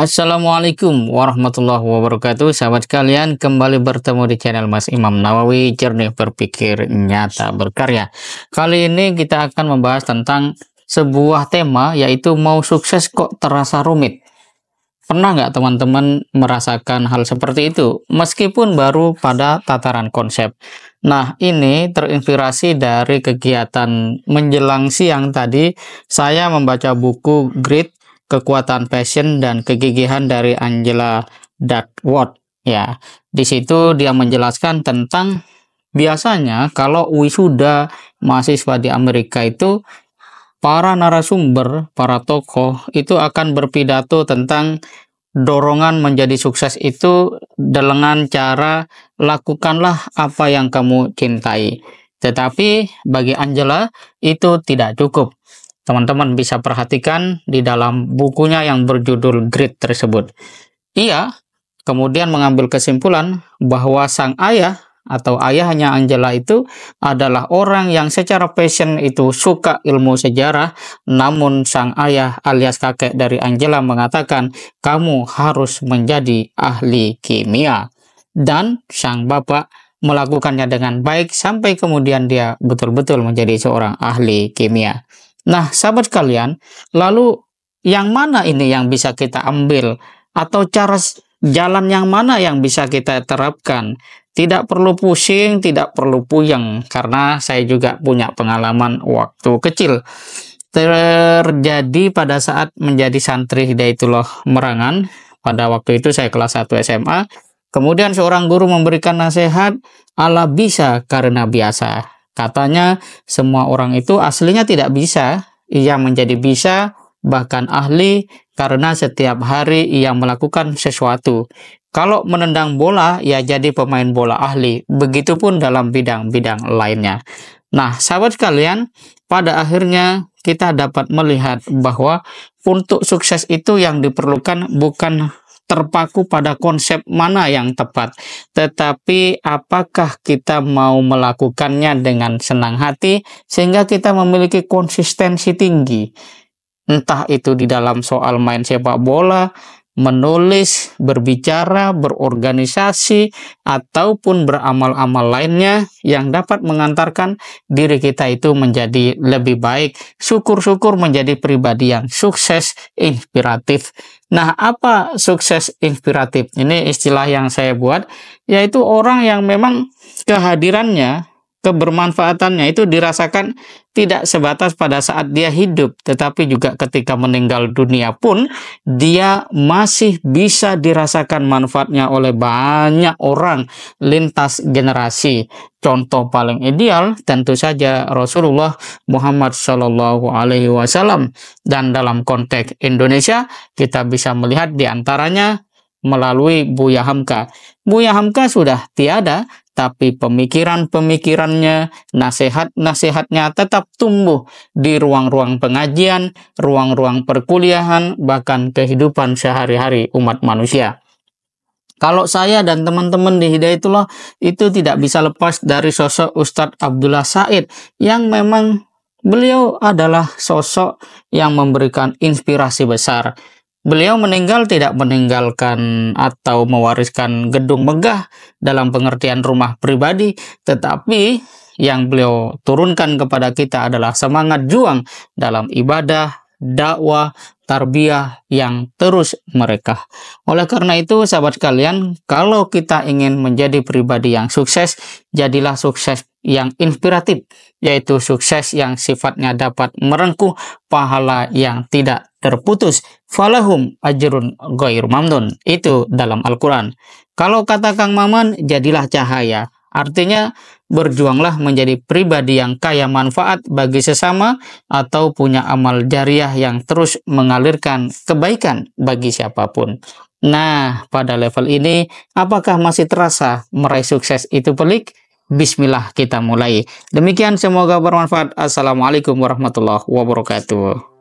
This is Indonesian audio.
Assalamualaikum warahmatullahi wabarakatuh. Sahabat sekalian, kembali bertemu di channel Mas Imam Nawawi, Jernih Berpikir Nyata Berkarya. Kali ini kita akan membahas tentang sebuah tema, yaitu mau sukses kok terasa rumit. Pernah nggak teman-teman merasakan hal seperti itu, meskipun baru pada tataran konsep? Nah, ini terinspirasi dari kegiatan menjelang siang tadi. Saya membaca buku Grit, Kekuatan Passion dan Kegigihan dari Angela Duckworth. Ya, di situ dia menjelaskan tentang biasanya kalau wisuda mahasiswa di Amerika itu, para narasumber, para tokoh itu akan berpidato tentang dorongan menjadi sukses itu dengan cara lakukanlah apa yang kamu cintai. Tetapi bagi Angela itu tidak cukup. Teman-teman bisa perhatikan di dalam bukunya yang berjudul Grit tersebut. Ia kemudian mengambil kesimpulan bahwa sang ayah atau ayahnya Angela itu adalah orang yang secara passion itu suka ilmu sejarah, namun sang ayah alias kakek dari Angela mengatakan, kamu harus menjadi ahli kimia. Dan sang bapak melakukannya dengan baik sampai kemudian dia betul-betul menjadi seorang ahli kimia. Nah, sahabat sekalian, lalu yang mana ini yang bisa kita ambil? Atau jalan yang mana yang bisa kita terapkan? Tidak perlu pusing, tidak perlu puyeng, karena saya juga punya pengalaman waktu kecil. Terjadi pada saat menjadi santri Hidayatullah Merangan, pada waktu itu saya kelas 1 SMA, kemudian seorang guru memberikan nasihat, "Allah bisa karena biasa." Katanya semua orang itu aslinya tidak bisa, ia menjadi bisa, bahkan ahli, karena setiap hari ia melakukan sesuatu. Kalau menendang bola, ia jadi pemain bola ahli. Begitupun dalam bidang-bidang lainnya. Nah, sahabat sekalian, pada akhirnya kita dapat melihat bahwa untuk sukses itu yang diperlukan bukan terpaku pada konsep mana yang tepat, tetapi apakah kita mau melakukannya dengan senang hati sehingga kita memiliki konsistensi tinggi, entah itu di dalam soal main sepak bola, menulis, berbicara, berorganisasi, ataupun beramal-amal lainnya yang dapat mengantarkan diri kita itu menjadi lebih baik, syukur-syukur menjadi pribadi yang sukses, inspiratif. Nah, apa sukses inspiratif? Ini istilah yang saya buat, yaitu orang yang memang kehadirannya, kebermanfaatannya itu dirasakan tidak sebatas pada saat dia hidup, tetapi juga ketika meninggal dunia pun dia masih bisa dirasakan manfaatnya oleh banyak orang lintas generasi. Contoh paling ideal tentu saja Rasulullah Muhammad SAW, dan dalam konteks Indonesia kita bisa melihat diantaranya melalui Buya Hamka. Buya Hamka sudah tiada, tapi pemikiran-pemikirannya, nasihat-nasihatnya tetap tumbuh di ruang-ruang pengajian, ruang-ruang perkuliahan, bahkan kehidupan sehari-hari umat manusia. Kalau saya dan teman-teman di Hidayatullah itu tidak bisa lepas dari sosok Ustadz Abdullah Said, yang memang beliau adalah sosok yang memberikan inspirasi besar. Beliau meninggal tidak meninggalkan atau mewariskan gedung megah dalam pengertian rumah pribadi, tetapi yang beliau turunkan kepada kita adalah semangat juang dalam ibadah, dakwah, tarbiyah yang terus mereka. Oleh karena itu, sahabat sekalian, kalau kita ingin menjadi pribadi yang sukses, jadilah sukses yang inspiratif, yaitu sukses yang sifatnya dapat merengkuh pahala yang tidak terputus. Falahum ajrun ghairu mamnun. Itu dalam Al-Quran. Kalau kata Kang Maman, jadilah cahaya. Artinya berjuanglah menjadi pribadi yang kaya manfaat bagi sesama atau punya amal jariah yang terus mengalirkan kebaikan bagi siapapun. Nah, pada level ini, apakah masih terasa meraih sukses itu pelik? Bismillah, kita mulai. Demikian, semoga bermanfaat. Assalamualaikum warahmatullahi wabarakatuh.